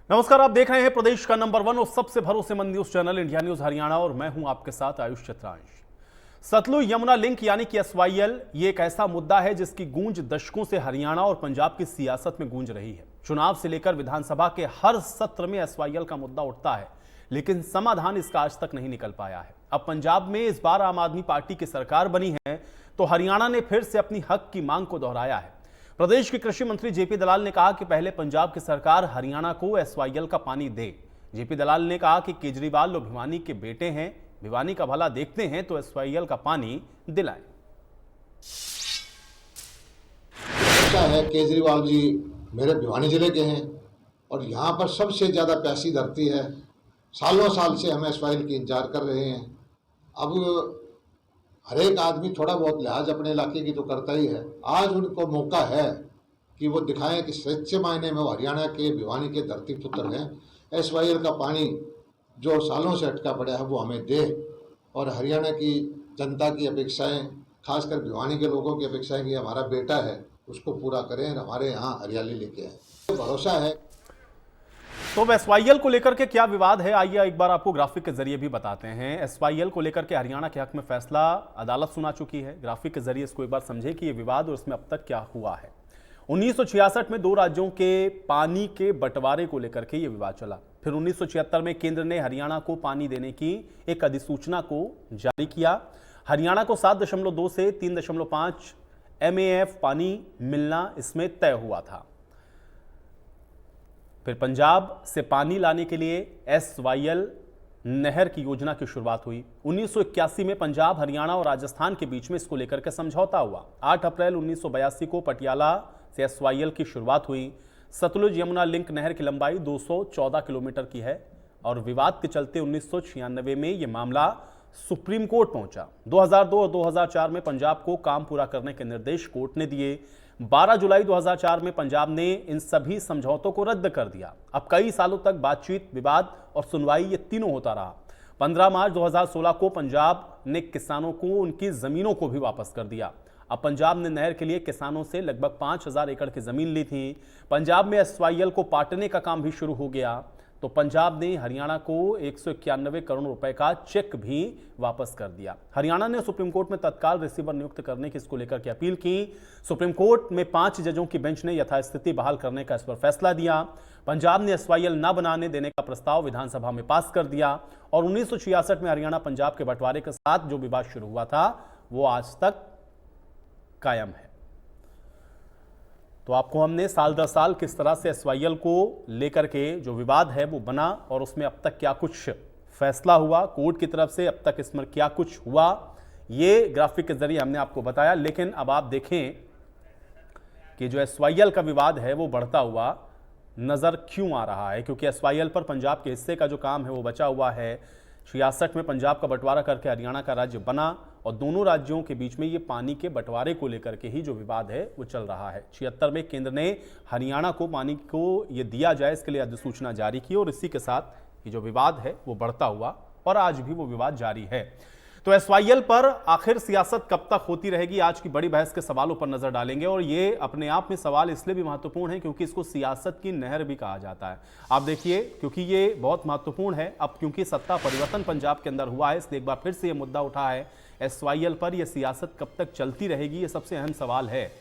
नमस्कार, आप देख रहे हैं प्रदेश का नंबर 1 और सबसे भरोसेमंद news channel India news Haryana और मैं हूं आपके साथ आयुष चित्रांश। सतलुज यमुना लिंक यानी कि एसवाईएल ये एक ऐसा मुद्दा है जिसकी गूंज दशकों से हरियाणा और पंजाब की सियासत में गूंज रही है। चुनाव से लेकर विधानसभा के हर सत्र में एसवाईएल का मुद्दा उठता है, लेकिन समाधान इसका आज तक नहीं निकल पाया है। अब पंजाब में इस बार आम आदमी पार्टी की सरकार बनी है तो हरियाणा ने फिर से अपनी हक की मांग को दोहराया है। प्रदेश के कृषि मंत्री जेपी दलाल ने कहा कि पहले पंजाब की सरकार हरियाणा को एसवाईएल का पानी दे। जेपी दलाल ने कहा कि केजरीवाल और भिवानी के बेटे हैं, भिवानी का भला देखते हैं तो एसवाईएल का पानी दिलाएं। अच्छा है, केजरीवाल जी मेरे भिवानी जिले के हैं और यहाँ पर सबसे ज़्यादा प्यासी धरती है। सालों साल से हम एसवाईएल की इंतजार कर रहे हैं। अब हर एक आदमी थोड़ा बहुत लिहाज अपने इलाके की तो करता ही है। आज उनको मौका है कि वो दिखाएं कि सच्चे मायने में वो हरियाणा के भिवानी के धरती पुत्र हैं। एसवाईएल का पानी जो सालों से अटका पड़ा है वो हमें दे और हरियाणा की जनता की अपेक्षाएं, खासकर भिवानी के लोगों की अपेक्षाएं कि हमारा बेटा है उसको पूरा करें, हमारे यहाँ हरियाली लेके आए। भरोसा है। तो एसवाईएल को लेकर के क्या विवाद है, आइए एक बार आपको ग्राफिक के जरिए भी बताते हैं। एसवाईएल को लेकर के हरियाणा के हक में फैसला अदालत सुना चुकी है। ग्राफिक के जरिए इसको एक बार समझे कि ये विवाद और इसमें अब तक क्या हुआ है। 1966 में दो राज्यों के पानी के बंटवारे को लेकर के ये विवाद चला। फिर 1976 में केंद्र ने हरियाणा को पानी देने की एक अधिसूचना को जारी किया। हरियाणा को 7.2 से 3.5 MAF पानी मिलना इसमें तय हुआ था। फिर पंजाब से पानी लाने के लिए एसवाईएल नहर की योजना की शुरुआत हुई। 1981 में पंजाब, हरियाणा और राजस्थान के बीच में इसको लेकर के समझौता हुआ। 8 अप्रैल 1982 को पटियाला से एसवाईएल की शुरुआत हुई। सतलुज यमुना लिंक नहर की लंबाई 214 किलोमीटर की है और विवाद के चलते 1996 में यह मामला सुप्रीम कोर्ट पहुंचा। 2002 और 2004 में पंजाब को काम पूरा करने के निर्देश कोर्ट ने दिए। 12 जुलाई 2004 में पंजाब ने इन सभी समझौतों को रद्द कर दिया। अब कई सालों तक बातचीत, विवाद और सुनवाई ये तीनों होता रहा। 15 मार्च 2016 को पंजाब ने किसानों को उनकी जमीनों को भी वापस कर दिया। अब पंजाब ने नहर के लिए किसानों से लगभग 5000 एकड़ की जमीन ली थी। पंजाब में एसवाईएल को पाटने का काम भी शुरू हो गया तो पंजाब ने हरियाणा को 191 करोड़ रुपए का चेक भी वापस कर दिया। हरियाणा ने सुप्रीम कोर्ट में तत्काल रिसीवर नियुक्त करने की इसको लेकर के अपील की। सुप्रीम कोर्ट में 5 जजों की बेंच ने यथास्थिति बहाल करने का इस पर फैसला दिया। पंजाब ने एसवाईएल न बनाने देने का प्रस्ताव विधानसभा में पास कर दिया और 1966 में हरियाणा पंजाब के बंटवारे के साथ जो विवाद शुरू हुआ था वो आज तक कायम है। तो आपको हमने साल दर साल किस तरह से एसवाईएल को लेकर के जो विवाद है वो बना और उसमें अब तक क्या कुछ फैसला हुआ कोर्ट की तरफ से, अब तक इसमें क्या कुछ हुआ, ये ग्राफिक के जरिए हमने आपको बताया। लेकिन अब आप देखें कि जो एसवाईएल का विवाद है वो बढ़ता हुआ नजर क्यों आ रहा है, क्योंकि एसवाईएल पर पंजाब के हिस्से का जो काम है वो बचा हुआ है। 66 में पंजाब का बंटवारा करके हरियाणा का राज्य बना और दोनों राज्यों के बीच में ये पानी के बंटवारे को लेकर के ही जो विवाद है वो चल रहा है। 76 में केंद्र ने हरियाणा को पानी को ये दिया जाए इसके लिए अधिसूचना जारी की और इसी के साथ ये जो विवाद है वो बढ़ता हुआ और आज भी वो विवाद जारी है। तो एसवाईएल पर आखिर सियासत कब तक होती रहेगी, आज की बड़ी बहस के सवालों पर नजर डालेंगे और ये अपने आप में सवाल इसलिए भी महत्वपूर्ण है क्योंकि इसको सियासत की नहर भी कहा जाता है। आप देखिए, क्योंकि ये बहुत महत्वपूर्ण है। अब क्योंकि सत्ता परिवर्तन पंजाब के अंदर हुआ है इसलिए एक बार फिर से ये मुद्दा उठा है एसवाईएल पर। यह सियासत कब तक चलती रहेगी, ये सबसे अहम सवाल है।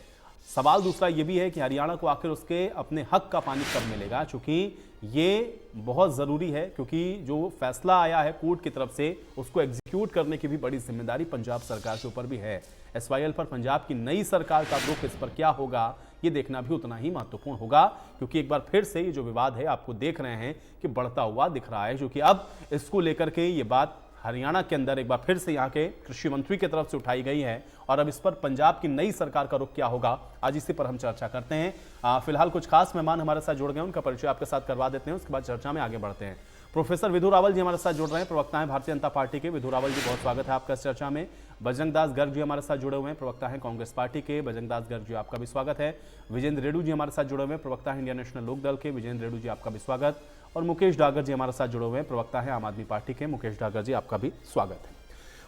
सवाल दूसरा ये भी है कि हरियाणा को आखिर उसके अपने हक का पानी कब मिलेगा, क्योंकि ये बहुत ज़रूरी है, क्योंकि जो फैसला आया है कोर्ट की तरफ से उसको एग्जीक्यूट करने की भी बड़ी जिम्मेदारी पंजाब सरकार के ऊपर भी है। एसवाईएल पर पंजाब की नई सरकार का रुख इस पर क्या होगा ये देखना भी उतना ही महत्वपूर्ण होगा, क्योंकि एक बार फिर से ये जो विवाद है आपको देख रहे हैं कि बढ़ता हुआ दिख रहा है। क्योंकि अब इसको लेकर के ये बात हरियाणा के अंदर एक बार फिर से यहाँ के कृषि मंत्री की तरफ से उठाई गई है और अब इस पर पंजाब की नई सरकार का रुख क्या होगा, आज इसी पर हम चर्चा करते हैं। फिलहाल कुछ खास मेहमान हमारे साथ जुड़ गए, उनका परिचय आपके साथ करवा देते हैं, उसके बाद चर्चा में आगे बढ़ते हैं। प्रोफेसर विधु रावल जी हमारे साथ जुड़ रहे हैं, प्रवक्ता हैं भारतीय जनता पार्टी के। विधु रावल जी, बहुत स्वागत है आपका इस चर्चा में। बजरंग दास गर्ग जी हमारे साथ जुड़े हुए हैं, प्रवक्ता हैं कांग्रेस पार्टी के। बजरंग दास गर्ग जी, आपका भी स्वागत है। विजेंद्र रेड्डी जी हमारे साथ जुड़े हुए हैं, प्रवक्ता हैं इंडियन नेशनल लोक दल के। विजेंद्र रेड्डी जी, आपका भी स्वागत। और मुकेश डागर जी हमारे साथ जुड़े हुए हैं, प्रवक्ता हैं आम आदमी पार्टी के। मुकेश डागर जी, आपका भी स्वागत है।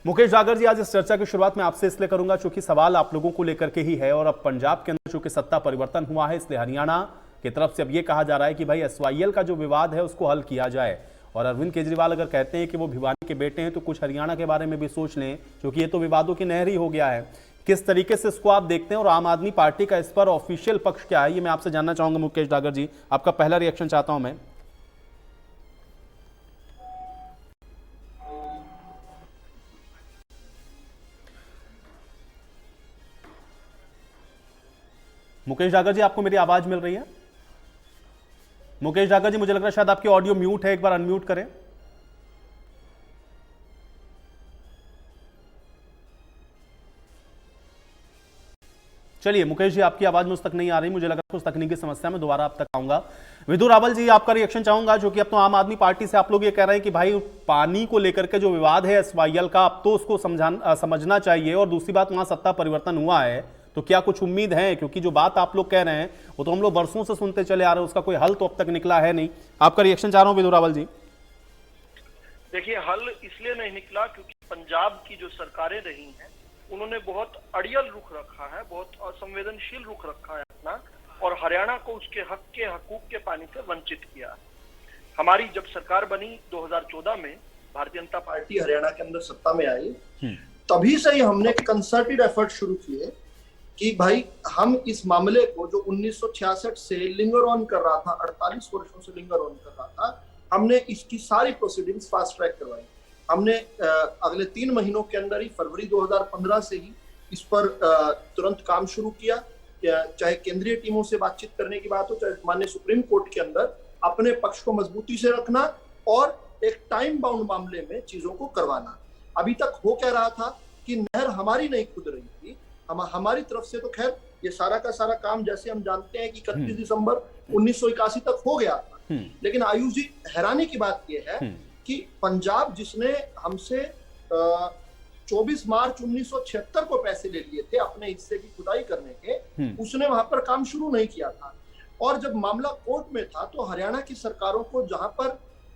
मुकेश डागर जी, आज इस चर्चा की शुरुआत मैं आपसे इसलिए करूंगा क्योंकि सवाल आप लोगों को लेकर के ही है और अब पंजाब के अंदर चूंकि सत्ता परिवर्तन हुआ है इसलिए हरियाणा की तरफ से अब ये कहा जा रहा है कि भाई एसवाईएल का जो विवाद है उसको हल किया जाए। और अरविंद केजरीवाल अगर कहते हैं कि वो भिवानी के बेटे हैं तो कुछ हरियाणा के बारे में भी सोच लें, क्योंकि ये तो विवादों की नहर ही हो गया है। किस तरीके से इसको आप देखते हैं और आम आदमी पार्टी का इस पर ऑफिशियल पक्ष क्या है, ये मैं आपसे जानना चाहूंगा। मुकेश डागर जी, आपका पहला रिएक्शन चाहता हूं मैं। मुकेश डागर जी, आपको मेरी आवाज मिल रही है? मुकेश डागर जी, मुझे लग रहा है शायद आपकी ऑडियो म्यूट है, एक बार अनम्यूट करें। चलिए मुकेश जी, आपकी आवाज मुझ तक नहीं आ रही, मुझे लगा कुछ तकनीकी समस्या में, दोबारा आप तक आऊंगा। विधु रावल जी, आपका रिएक्शन चाहूंगा, जो कि अब तो आम आदमी पार्टी से आप लोग ये कह रहे हैं कि भाई पानी को लेकर के जो विवाद है एसवाईएल का, अब तो उसको समझना चाहिए। और दूसरी बात, वहां सत्ता परिवर्तन हुआ है, तो क्या कुछ उम्मीद है? क्योंकि जो बात आप लोग कह रहे हैं वो तो हम लोग वर्षों से सुनते चले आ रहे हैं, उसका कोई हल तो अब तक निकला है नहीं। आपका रिएक्शन चाह रहा हूं विधु रावल जी। देखिए, हल इसलिए नहीं निकला क्योंकि पंजाब की जो सरकारें रही हैं उन्होंने बहुत अड़ियल रुख रखा है, बहुत असंवेदनशील रुख रखा है अपना, और हरियाणा को उसके हक के हकूक के पानी से वंचित किया है। हमारी जब सरकार बनी 2014 में, भारतीय जनता पार्टी हरियाणा के अंदर सत्ता में आई, तभी से ही हमने कंसर्टेड एफर्ट शुरू किए कि भाई हम इस मामले को जो 1966 से लिंगर ऑन कर रहा था, 48 वर्षों से लिंगर ऑन कर रहा था, हमने इसकी सारी प्रोसीडिंग्स फास्ट ट्रैक करवाई। हमने अगले 3 महीनों के अंदर ही, फरवरी 2015 से ही इस पर तुरंत काम शुरू किया। चाहे केंद्रीय टीमों से बातचीत करने की बात हो, चाहे माननीय सुप्रीम कोर्ट के अंदर अपने पक्ष को मजबूती से रखना और एक टाइम बाउंड मामले में चीजों को करवाना। अभी तक हो कह रहा था कि नहर हमारी नहीं खुद रही थी, हमारी तरफ से तो खैर ये सारा का सारा काम, जैसे हम जानते हैं कि 31 दिसंबर 1981 तक हो गया था। लेकिन आयुष जी, हैरानी की बात यह है कि पंजाब, जिसने हमसे 24 मार्च 1976 को पैसे ले लिए थे अपने हिस्से की खुदाई करने के, उसने वहां पर काम शुरू नहीं किया था। और जब मामला कोर्ट में था तो हरियाणा की सरकारों को जहां पर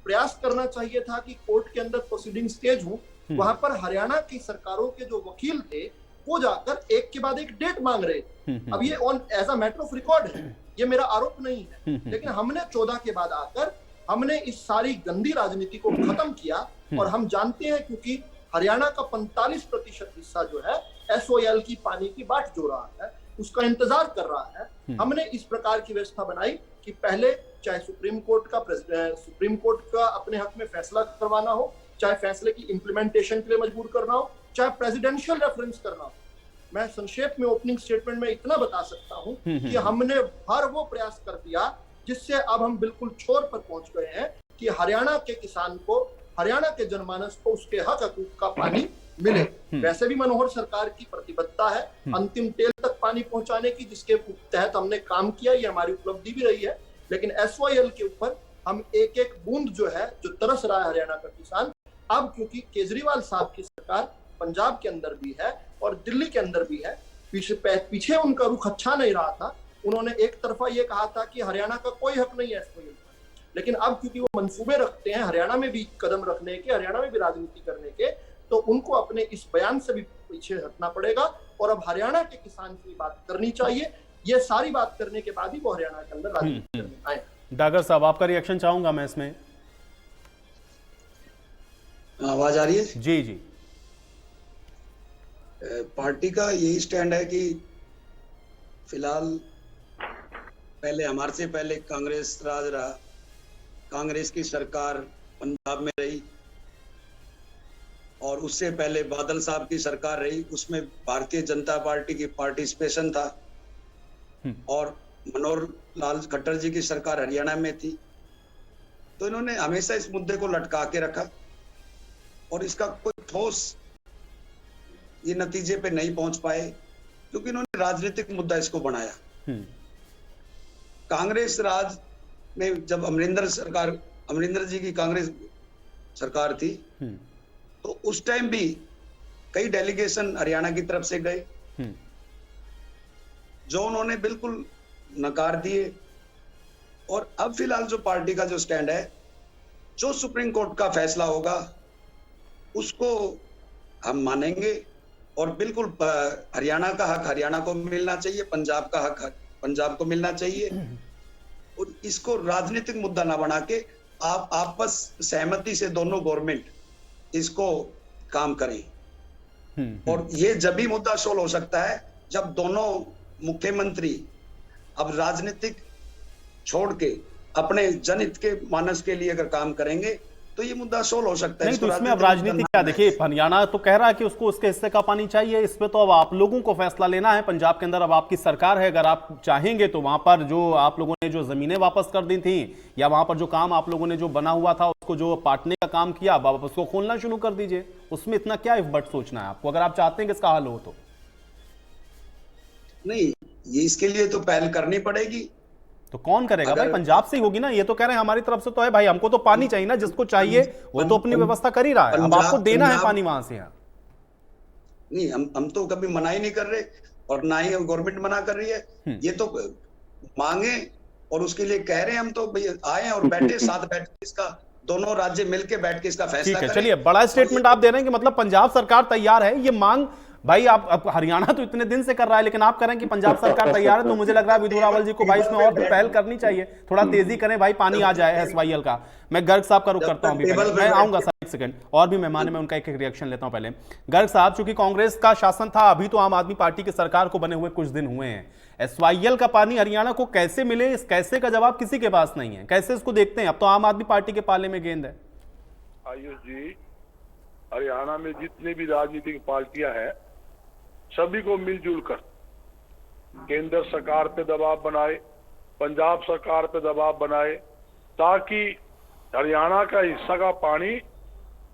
प्रयास करना चाहिए था कि कोर्ट के अंदर प्रोसीडिंग्स तेज हो, वहां पर हरियाणा की सरकारों के जो वकील थे वो जाकर एक के बाद एक डेट मांग रहे थे। अब ये on as a matter of record है, ये मेरा आरोप नहीं है, लेकिन हमने 14 के बाद आकर हमने इस सारी गंदी राजनीति को खत्म किया। और हम जानते हैं क्योंकि हरियाणा का 45% हिस्सा जो है एसओएल की पानी की बाट जो रहा है, उसका इंतजार कर रहा है। हमने इस प्रकार की व्यवस्था बनाई कि पहले चाहे सुप्रीम कोर्ट का अपने हक में फैसला करवाना हो, चाहे फैसले की इंप्लीमेंटेशन के लिए मजबूर करना हो, चाहे प्रेसिडेंशियल रेफरेंस करना हो। मैं संक्षेप में ओपनिंग स्टेटमेंट में इतना बता सकता हूं कि हमने हर वो प्रयास कर दिया जिससे अब हम बिल्कुल छोर पर पहुंच गए हैं कि हरियाणा के किसान को, हरियाणा के जनमानस को उसके हक हकूक का पानी मिले। वैसे भी मनोहर सरकार की प्रतिबद्धता है अंतिम टेल तक पानी पहुंचाने की, जिसके तहत हमने काम किया, ये हमारी उपलब्धि भी रही है। लेकिन एसवाईएल के ऊपर हम एक एक बूंद जो है, जो तरस रहा है हरियाणा का किसान, अब क्योंकि केजरीवाल साहब की सरकार पंजाब के अंदर भी है और दिल्ली के अंदर भी है, पीछे उनका रुख अच्छा नहीं रहा था। उन्होंने एक तरफा ये कहा था कि हरियाणा का कोई हक नहीं है एसवाईएल पर, लेकिन अब क्योंकि वो मंसूबे रखते हैं हरियाणा में भी कदम रखने के, हरियाणा में भी राजनीति करने के, तो उनको अपने इस बयान से भी पीछे हटना पड़ेगा और अब हरियाणा के किसान की बात करनी चाहिए। ये सारी बात करने के बाद ही वो हरियाणा के अंदर राजनीति करने आए। डागर साहब, आपका रिएक्शन चाहूंगा मैं इसमें। आवाज आ रही है? जी जी। पार्टी का यही स्टैंड है कि फिलहाल पहले हमारे से पहले कांग्रेस राज रहा, कांग्रेस की सरकार पंजाब में रही, और उससे पहले बादल साहब की सरकार रही, उसमें भारतीय जनता पार्टी की पार्टिसिपेशन था, और मनोहर लाल खट्टर जी की सरकार हरियाणा में थी। तो इन्होंने हमेशा इस मुद्दे को लटका के रखा और इसका कोई ठोस ये नतीजे पे नहीं पहुंच पाए, क्योंकि इन्होंने राजनीतिक मुद्दा इसको बनाया। कांग्रेस राज में जब अमरिंदर जी की कांग्रेस सरकार थी, तो उस टाइम भी कई डेलीगेशन हरियाणा की तरफ से गए, जो उन्होंने बिल्कुल नकार दिए। और अब फिलहाल जो पार्टी का जो स्टैंड है, जो सुप्रीम कोर्ट का फैसला होगा उसको हम मानेंगे, और बिल्कुल हरियाणा का हक हरियाणा को मिलना चाहिए, पंजाब का हक पंजाब को मिलना चाहिए। और इसको राजनीतिक मुद्दा ना बना के आप आपस सहमति से दोनों गवर्नमेंट इसको काम करें। और ये जब भी मुद्दा सोल्व हो सकता है जब दोनों मुख्यमंत्री अब राजनीतिक छोड़ के अपने जनहित के मानस के लिए अगर काम करेंगे तो ये मुद्दा सोल्व हो सकता है। नहीं तो इसमें अब राजनीति क्या, देखिए हरियाणा तो कह रहा है कि उसको उसके हिस्से का पानी चाहिए, इस पे तो अब आप लोगों को फैसला लेना है। पंजाब के अंदर अब आपकी सरकार है, अगर आप चाहेंगे तो वहां पर जो आप लोगों ने जो जमीनें वापस कर दी थी या वहां पर जो काम आप लोगों ने जो बना हुआ था उसको जो पाटने का काम किया, अब आप उसको खोलना शुरू कर दीजिए। उसमें इतना क्या इफ बट सोचना है आपको, अगर आप चाहते हैं कि इसका हल हो तो? नहीं, ये इसके लिए तो पहल करनी पड़ेगी। तो कौन करेगा भाई? पंजाब से ही होगी ना। ये तो कह रहे हैं हमारी तरफ से तो है भाई, हमको तो पानी चाहिए ना, जिसको चाहिए वो तो अपनी व्यवस्था कर ही रहा है, अब आपको देना है पानी वहां से। नहीं, हम तो कभी मना ही नहीं कर रहे और ना ही गवर्नमेंट मना कर रही है। ये तो मांगे और उसके लिए कह रहे हैं हम तो भाई आए और बैठे साथ बैठ के इसका दोनों राज्य मिलकर बैठ के इसका फैसला करें। चलिए, बड़ा स्टेटमेंट आप दे रहे हैं कि मतलब पंजाब सरकार तैयार है। ये मांग भाई आप हरियाणा तो इतने दिन से कर रहा है, लेकिन आप कह रहे हैं कि पंजाब सरकार तैयार है, तो मुझे लग रहा है विधु रावल जी को भाई इसमें और भी पहल करनी चाहिए, थोड़ा तेजी करें भाई, पानी आ जाए एसवाईएल का। मैं गर्ग साहब का रुख करता हूं, मैं आऊंगा सर, एक सेकंड और भी मेहमान है, मैं उनका एक रिएक्शन लेता हूं पहले। गर्ग साहब, चूंकि कांग्रेस का शासन था, अभी तो आम आदमी पार्टी की सरकार को बने हुए कुछ दिन हुए हैं, एसवाईएल का पानी हरियाणा को कैसे मिले, इस कैसे का जवाब किसी के पास नहीं है। कैसे इसको देखते हैं? अब तो आम आदमी पार्टी के पाले में गेंद है। आयुष जी, हरियाणा में जितनी भी राजनीतिक पार्टियां हैं सभी को मिलजुल कर केंद्र सरकार पे दबाव बनाए, पंजाब सरकार पे दबाव बनाए, ताकि हरियाणा का हिस्सा का पानी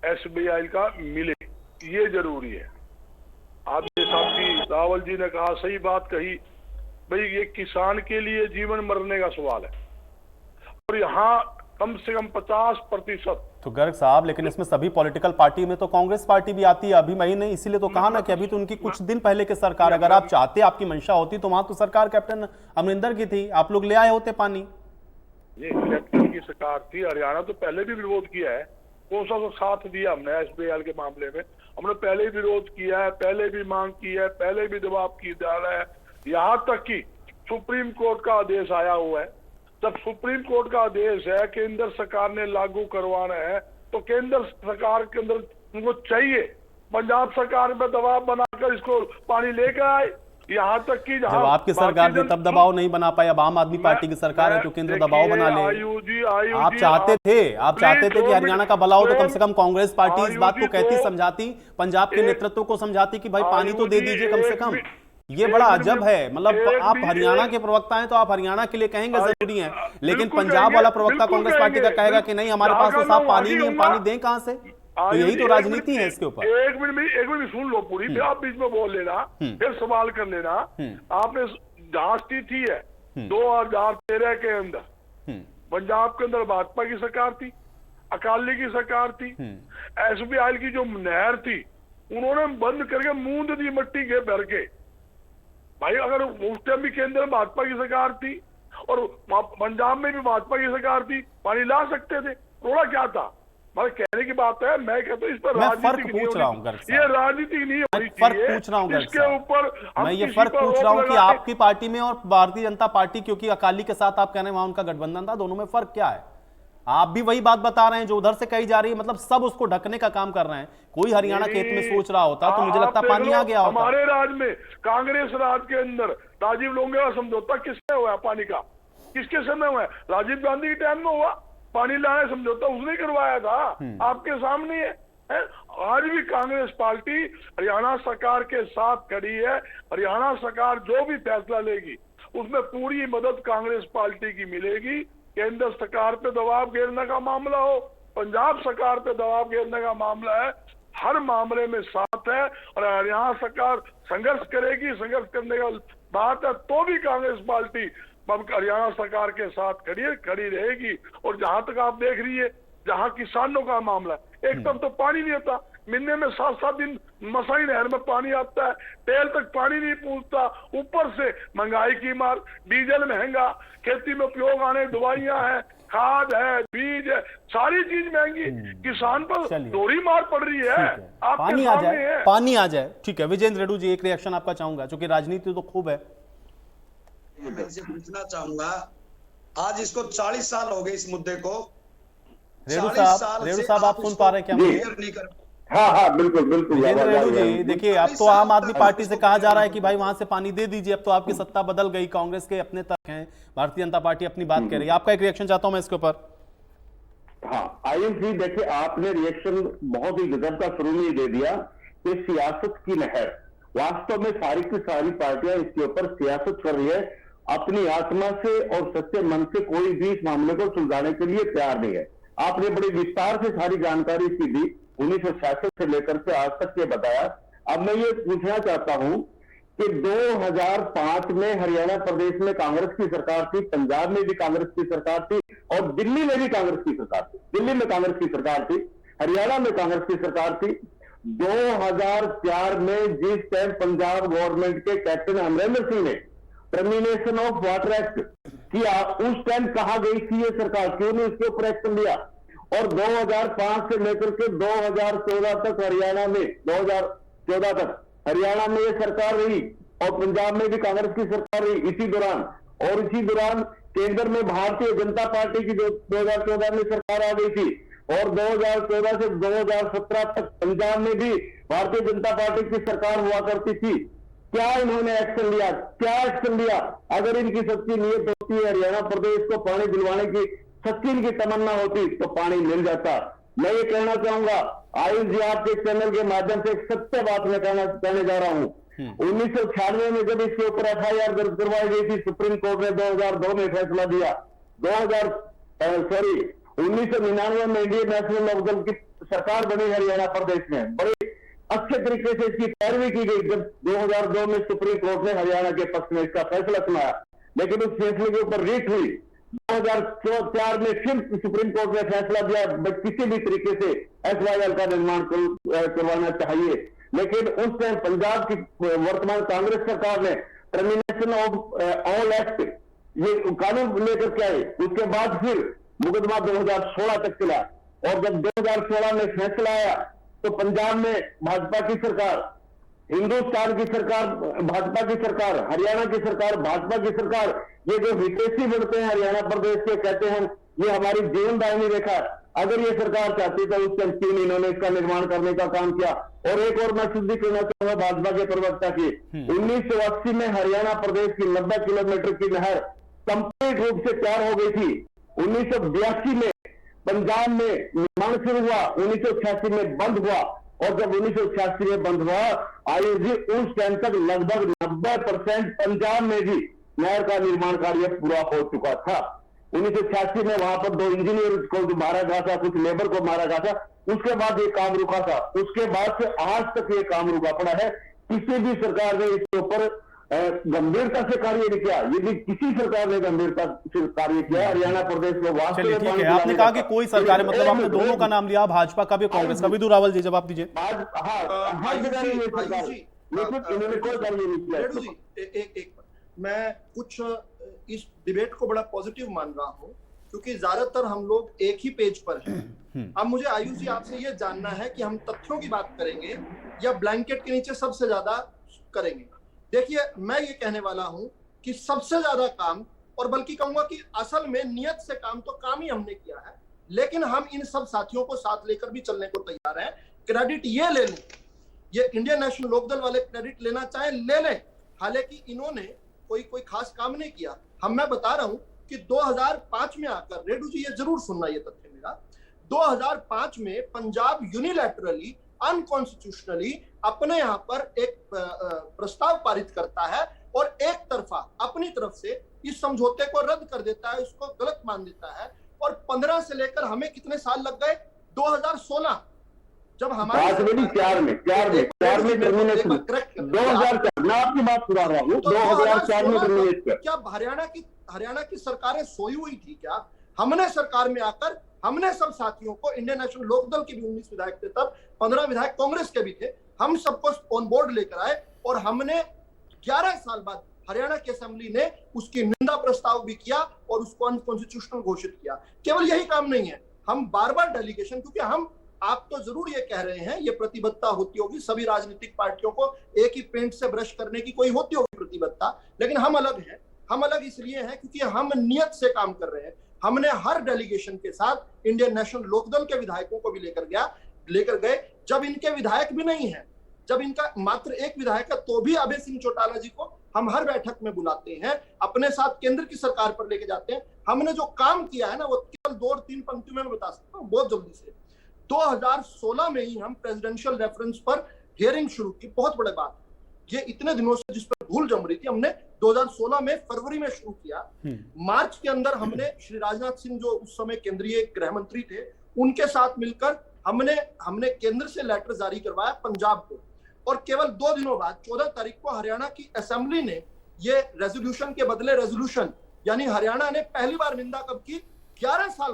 एसबीआई का मिले। ये जरूरी है। आप साथी रावल जी ने कहा, सही बात कही भाई, ये किसान के लिए जीवन मरने का सवाल है और यहाँ कम से कम 50%। तो गर्ग साहब, लेकिन इसमें सभी पॉलिटिकल पार्टी में तो कांग्रेस पार्टी भी आती है। अभी मैंने इसीलिए तो कहा ना कि अभी तो उनकी कुछ दिन पहले की सरकार, अगर आप चाहते, आपकी मंशा होती तो वहां तो सरकार कैप्टन अमरिंदर की थी, आप लोग ले आए होते पानी। ये कैप्टन की सरकार थी, हरियाणा तो पहले भी विरोध किया है। कौन सा साथ दिया हमने एसबीआई के मामले में? हमने पहले भी विरोध किया है, पहले भी मांग की है, पहले भी दबाव की जा रहा है। यहाँ तक कि सुप्रीम कोर्ट का आदेश आया हुआ है। जब सुप्रीम कोर्ट का आदेश है केंद्र सरकार ने लागू करवाना है, तो केंद्र सरकार के अंदर उनको चाहिए पंजाब सरकार पे दबाव बनाकर इसको पानी लेकर आए। यहाँ तक कि जब आपकी सरकार ने तब दबाव नहीं बना पाई, अब आम आदमी पार्टी की सरकार है तो केंद्र दबाव बना ले। आप चाहते थे कि हरियाणा का भला हो, तो कम से कम कांग्रेस पार्टी इस बात को कहती, समझाती, पंजाब के नेतृत्व को समझाती कि भाई पानी तो दे दीजिए कम से कम। ये बड़ा अजब है, मतलब आप हरियाणा के प्रवक्ता हैं तो आप हरियाणा के लिए कहेंगे जरूरी है, लेकिन पंजाब वाला प्रवक्ता कांग्रेस पार्टी का कहेगा कि नहीं, हमारे पास तो साफ पानी नहीं है, पानी दें कहां से? तो यही तो राजनीति है इसके ऊपर। एक मिनट सुन लो पूरी, फिर आप बीच में बोल लेना, फिर सवाल कर लेना। आपने जांच की थी है 2013 के अंदर, पंजाब के अंदर भाजपा की सरकार थी, अकाली की सरकार थी, एसबीआई की जो नहर थी उन्होंने बंद करके मूंद दी मिट्टी के भर के। भाई अगर उस टाइम भी केंद्र में भाजपा की सरकार थी और पंजाब में भी भाजपा की सरकार थी, पानी ला सकते थे, रोड़ा क्या था? मतलब कहने की बात है, मैं कहता हूँ इस पर राजनीति पूछ रहा हूँ, ये राजनीति नहीं होनी चाहिए। पूछ रहा हूँ इसके ऊपर मैं ये फर्क पूछ रहा हूँ कि आपकी पार्टी में और भारतीय जनता पार्टी, क्योंकि अकाली के साथ आप कह रहे हैं वहां उनका गठबंधन था, दोनों में फर्क क्या है? आप भी वही बात बता रहे हैं जो उधर से कही जा रही है, मतलब सब उसको ढकने का काम कर रहे हैं। कोई हरियाणा के हित में सोच रहा होता तो मुझे लगता पानी आ गया होता। हमारे राज में, कांग्रेस राज के अंदर राजीव लोंगेवाला समझौता किससे हुआ? पानी का किसके समय हुआ? राजीव गांधी के टाइम में हुआ। पानी लाने समझौता उसने करवाया था, आपके सामने है। आज भी कांग्रेस पार्टी हरियाणा सरकार के साथ खड़ी है। हरियाणा सरकार जो भी फैसला लेगी उसमें पूरी मदद कांग्रेस पार्टी की मिलेगी। केंद्र सरकार पे दबाव घेरने का मामला हो, पंजाब सरकार पे दबाव घेरने का मामला है, हर मामले में साथ है। और हरियाणा सरकार संघर्ष करेगी, संघर्ष करने का बात है तो भी कांग्रेस पार्टी हरियाणा सरकार के साथ खड़ी रहेगी। और जहां तक आप देख रही है, जहां किसानों का मामला है, एकदम तो पानी नहीं आता, महीने में 7-7 दिन मसाई नहर में पानी आता है, तेल तक पानी नहीं पहुंचता, ऊपर से महंगाई की मार, डीजल महंगा, खेती में उपयोग आने दवाइयां हैं, खाद है, बीज है, सारी चीज महंगी, किसान पर दोहरी मार पड़ रही है। पानी आ जाए, पानी आ जाए। ठीक है विजेंद्र रेड्डी जी, एक रिएक्शन आपका चाहूंगा, क्योंकि राजनीति तो खूब है। मैं इसे पूछना चाहूंगा आज इसको 40 साल हो गए इस मुद्दे को। रेणु 40 साहब आप सुन पा रहे हैं क्या मुझे? क्लियर नहीं कर। हाँ हाँ बिल्कुल बिल्कुल विजेंद्र रेणु जी, देखिए अब तो आम आदमी पार्टी से कहा जा रहा है कि भाई वहां से पानी दे दीजिए, अब तो आपकी सत्ता बदल गई, कांग्रेस के अपने तक हैं, भारतीय जनता पार्टी अपनी बात कह रही है। आपका एक रिएक्शन चाहता हूं मैं इसके ऊपर। हाँ आयुष जी, देखिए आपने रिएक्शन बहुत ही गजब का शुरू में ही दे दिया कि सियासत की लहर, वास्तव में सारी की सारी पार्टियां इसके ऊपर सियासत कर रही है, अपनी आत्मा से और सच्चे मन से कोई भी इस मामले को सुलझाने के लिए तैयार नहीं है। आपने बड़ी विस्तार से सारी जानकारी इसकी दी, 1966 से लेकर के आज तक ये बताया। अब मैं ये पूछना चाहता हूं कि 2005 में हरियाणा प्रदेश में कांग्रेस की सरकार थी, पंजाब में भी कांग्रेस की सरकार थी और दिल्ली में भी कांग्रेस की सरकार थी। दिल्ली में कांग्रेस की सरकार थी, हरियाणा में कांग्रेस की सरकार थी। 2004 में जिस टाइम पंजाब गवर्नमेंट के कैप्टन अमरिंदर सिंह ने टर्मिनेशन ऑफ वाटर एक्ट किया, उस टाइम कहा गई थी ये सरकार, क्यों नहीं इसके ऊपर एक्शन लिया? और 2005 से लेकर के 2014 तक हरियाणा में 2014 तक हरियाणा में ये सरकार रही और पंजाब में भी कांग्रेस की सरकार रही इसी दौरान। और इसी दौरान केंद्र में भारतीय जनता पार्टी की 2014 में सरकार आ गई थी और 2014 से 2017 तक पंजाब में भी भारतीय जनता पार्टी की सरकार हुआ करती थी। क्या इन्होंने एक्शन लिया? क्या एक्शन लिया? अगर इनकी सच्ची नीयत होती है, हरियाणा प्रदेश को पानी दिलवाने की सच्ची इनकी तमन्ना होती तो पानी मिल जाता। मैं ये कहना चाहूंगा आयुष जी, आपके चैनल के माध्यम से एक सत्य बात मैं कहने जा रहा हूं। 1996 में जब इसके ऊपर FIR दर्ज करवाई गई थी, सुप्रीम कोर्ट ने 2002 में फैसला दिया। 1999 में इंडियन नेशनल लोकदल की सरकार बनी हरियाणा प्रदेश में, बड़े अच्छे तरीके से इसकी पैरवी की गई। जब 2002 में सुप्रीम कोर्ट ने हरियाणा के पक्ष में इसका फैसला सुनाया, लेकिन उस फैसले के ऊपर रीट हुई। 2004 में फिर सुप्रीम कोर्ट ने फैसला दिया किसी भी तरीके से SYL का निर्माण करवाना चाहिए, लेकिन उस टाइम पंजाब की वर्तमान कांग्रेस सरकार ने टर्मिनेशन ऑफ ऑल एक्ट ये कानून लेकर के आए। उसके बाद फिर मुकदमा 2016 तक चला और जब 2016 में फैसला आया तो पंजाब में भाजपा की सरकार, हिंदुस्तान की सरकार भाजपा की सरकार, हरियाणा की सरकार भाजपा की सरकार, ये जो हितैषी बनते हैं हरियाणा प्रदेश के, कहते हैं ये हमारी जीवन दायनी रेखा। अगर ये सरकार चाहती तो उस टाइम क्यों नहीं इन्होंने इसका निर्माण करने का काम किया? और एक और मैं सिद्धि कहना चाहूंगा भाजपा के प्रवक्ता की, 1980 में हरियाणा प्रदेश की 90 किलोमीटर की नहर कंप्लीट रूप से तैयार हो गई थी। 1982 में पंजाब में निर्माण शुरू हुआ, 1986 में बंद हुआ और जब 1986 में बंद हुआ आयुष जी, उस टाइम तक लगभग 90% पंजाब में भी नहर का निर्माण कार्य पूरा हो चुका था। 1986 में वहां पर 2 इंजीनियर को मारा गया था, कुछ लेबर को मारा गया था, उसके बाद ये काम रुका था। उसके बाद से आज तक ये काम रुका पड़ा है। किसी भी सरकार ने इसके ऊपर गंभीरता से कार्य नहीं किया। यदि किसी सरकार ने गंभीरता से कार्य किया हरियाणा प्रदेश में वास्तव में, ठीक है, आपने कहा कि कोई सरकार, मतलब आपने दोनों का नाम लिया, भाजपा का भी कांग्रेस का भी। रावल जी जवाब दीजिए। मैं कुछ इस डिबेट को बड़ा पॉजिटिव मान रहा हूं क्योंकि ज्यादातर हम लोग एक ही पेज पर हैं। अब मुझे आयुष जी आपसे ये जानना है कि हम तथ्यों की बात करेंगे या ब्लैंकेट के नीचे सबसे ज्यादा करेंगे। देखिए, मैं ये कहने वाला हूं कि सबसे ज्यादा काम, और बल्कि कहूंगा कि असल में नियत से काम तो काम ही हमने किया है, लेकिन हम इन सब साथियों को साथ लेकर भी चलने को तैयार हैं। क्रेडिट ये ले लें, ये इंडियन नेशनल लोकदल वाले क्रेडिट लेना चाहें ले लें, हालांकि इन्होंने कोई खास काम नहीं किया। मैं बता रहा हूं कि 2005 में आकर, रेडू जी ये जरूर सुनना ये तथ्य मेरा, 2005 में पंजाब यूनिलैटरली अनकॉन्स्टिट्यूशनली अपने यहाँ पर एक प्रस्ताव पारित करता है और एक तरफा अपनी तरफ से इस समझौते को रद्द कर देता है, इसको गलत मान देता है। और 15 से लेकर हमें कितने साल लग गए? 2016 जब हमारे 2004 में टर्मिनेशन, 2004 मैं आपकी बात सुना रहा हूँ, 2004 में टर्मिनेशन। क्या हरियाणा की सरकारें सोई हुई थी क्या? हमने सरकार में आकर हमने सब साथियों को, इंडियन नेशनल लोकदल के भी 19 विधायक थे, तब 15 विधायक कांग्रेस के भी थे, हम सबको ऑन बोर्ड लेकर आए और हमने 11 साल बाद हरियाणा की असेंबली ने उसकी निंदा प्रस्ताव भी किया और उसको अनकॉन्स्टिट्यूशनल घोषित किया। केवल यही काम नहीं है, हम बार बार डेलीगेशन, क्योंकि हम, आप तो जरूर ये कह रहे हैं, ये प्रतिबद्धता होती होगी सभी राजनीतिक पार्टियों को एक ही पेंट से ब्रश करने की कोई होती होगी प्रतिबद्धता, लेकिन हम अलग हैं। हम अलग इसलिए हैं क्योंकि हम नियत से काम कर रहे हैं। हमने हर डेलीगेशन के साथ इंडियन नेशनल लोकदल के विधायकों को भी लेकर गए। जब इनके विधायक भी नहीं है, जब इनका मात्र एक विधायक है, तो भी अभय सिंह चौटाला जी को हम हर बैठक में बुलाते हैं, अपने साथ केंद्र की सरकार पर लेके जाते हैं। हमने जो काम किया है ना, वो केवल 2 और 3 पंक्तियों में बता सकता हूँ बहुत जल्दी से। 2016 में ही हम प्रेसिडेंशियल रेफरेंस पर हियरिंग शुरू की। बहुत बड़ी बात, ये इतने दिनों से जिस पर धूल जम रही थी, हमने 2016 में फरवरी में शुरू किया। मार्च के अंदर हमने श्री राजनाथ सिंह जो उस समय केंद्रीय गृह मंत्री थे, उनके साथ मिलकर हमने केंद्र से लेटर जारी करवाया पंजाब को। और केवल 2 दिनों बाद 14 तारीख को हरियाणा की असेंबली ने ये रेजोल्यूशन के बदले रेजोल्यूशन, यानी हरियाणा ने पहली बार निंदा कब की? 11 साल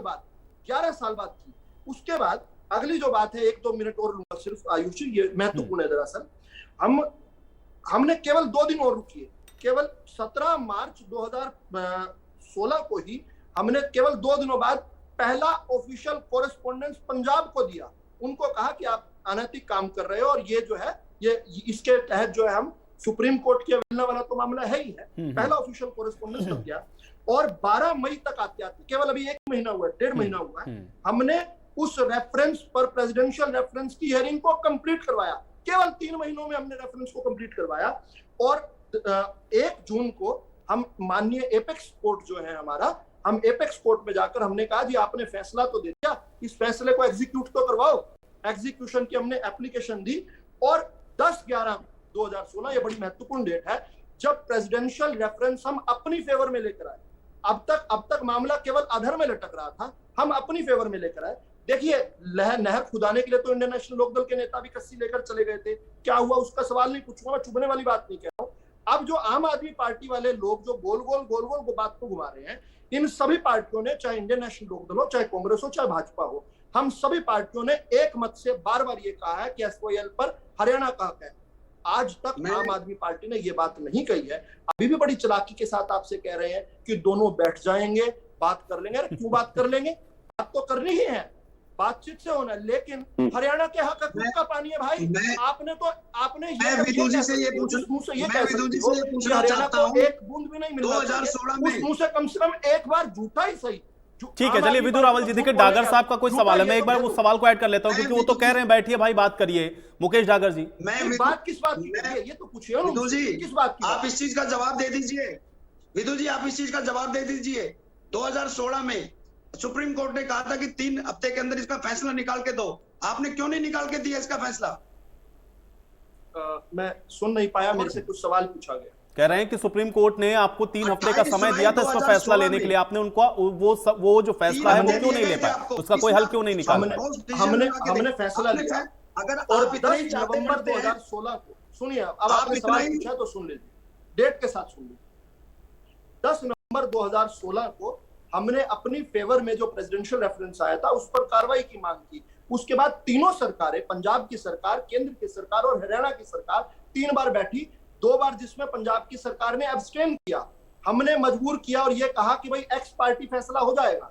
बाद की। उसके बाद अगली जो बात है, 1-2 मिनट और लूंगा सिर्फ आयुषी, ये महत्वपूर्ण है दरअसल। हमने केवल 2 दिन और रुकिए। केवल 17 मार्च 2016 को ही हमने केवल 2 दिनों बाद पहला ऑफिशियल कोरेस्पोंडेंस पंजाब को दिया। उनको कहा कि आप अनैतिक काम कर रहे हो, और ये जो है ये इसके तहत जो है हम सुप्रीम कोर्ट की अवहेलना वाला तो मामला है ही है। पहला ऑफिशियल कोरेस्पोंडेंस तब दिया, और 12 मई तक आते केवल अभी 1 महीना हुआ है, 1.5 महीना हुआ है, हमने उस रेफरेंस पर प्रेसिडेंशियल रेफरेंस की हियरिंग को कंप्लीट करवाया। केवल 3 महीनों में हमने रेफरेंस को कंप्लीट करवाया। और 1 जून को हम माननीय एपेक्स कोर्ट जो है हमारा, हम एपेक्स कोर्ट में जाकर हमने कहा जी आपने फैसला तो दे दिया, इस फैसले को एग्जीक्यूट तो करवाओ। एग्जीक्यूशन की हमने एप्लीकेशन दी, और 10/11/2016, ये बड़ी महत्वपूर्ण डेट है, जब प्रेसिडेंशियल रेफरेंस हम अपनी फेवर में लेकर आए। अब तक मामला केवल अधर में लटक रहा था, हम अपनी फेवर में लेकर आए। देखिए, नहर खुदाने के लिए तो इंडियन नेशनल लोकदल के नेता भी कस्सी लेकर चले गए थे। क्या हुआ उसका सवाल नहीं पूछूंगा, मैं चुभने वाली बात नहीं कह रहा हूं। अब जो आम आदमी पार्टी वाले लोग जो गोल गोल बात को घुमा रहे हैं, इन सभी पार्टियों ने, चाहे इंडियन नेशनल लोकदल हो, चाहे कांग्रेस हो, चाहे भाजपा हो, हम सभी पार्टियों ने एक मत से बार बार ये कहा है कि एसवाईएल पर हरियाणा का हक है। आज तक आम आदमी पार्टी ने ये बात नहीं कही है। अभी भी बड़ी चालाकी के साथ आपसे कह रहे हैं कि दोनों बैठ जाएंगे, बात कर लेंगे। अरे क्यों बात कर लेंगे? बात तो करनी ही है, बातचीत से होना है। लेकिन हरियाणा के हक का पानी है भाई। आपने विदु जी से ये हरियाणा को एक बूंद भी नहीं मिल रहा। 2016 में मुंह से कम एक बार झूठा ही सही। ठीक है, चलिए विदु रावल जी, देखिए डागर साहब का कोई सवाल है, मैं एक बार उस सवाल को ऐड कर लेता हूं, क्योंकि वो तो कह रहे हैं बैठिए भाई बात करिए। मुकेश डागर जी, बात किस बात की है ये तो पूछिए। विदु जी, किस बात की? आप इस चीज का जवाब दे दीजिए। विदु जी, आप इस चीज का जवाब दे दीजिए। 2016 में सुप्रीम कोर्ट ने कहा था कि 3 हफ्ते के अंदर इसका फैसला निकाल के दो। आपने क्यों नहीं निकाल के दिया इसका फैसला? मैं सुन नहीं पाया, मेरे से कुछ सवाल पूछा गया। कह रहे हैं कि सुप्रीम कोर्ट ने आपको 3 हफ्ते का समय दिया था इसका फैसला लेने के लिए, आपने उनको वो जो फैसला है वो क्यों नहीं ले पाया, उसका कोई हल क्यों नहीं निकाला? हमने फैसला लिया, और 10 नवंबर 2016 को, सुनिए, अब आपने सवाल पूछा तो सुन लीजिए, डेट के साथ सुन लीजिए। 10 नवंबर 2016 को हमने अपनी फेवर में जो प्रेसिडेंशियल रेफरेंस आया था उस पर कार्रवाई की मांग की। उसके बाद तीनों सरकारें, पंजाब की सरकार, केंद्र की सरकार और हरियाणा की सरकार 3 बार बैठी। 2 बार जिसमें पंजाब की सरकार ने एब्सटेन किया, हमने मजबूर किया और ये कहा कि भाई एक्स पार्टी फैसला हो जाएगा।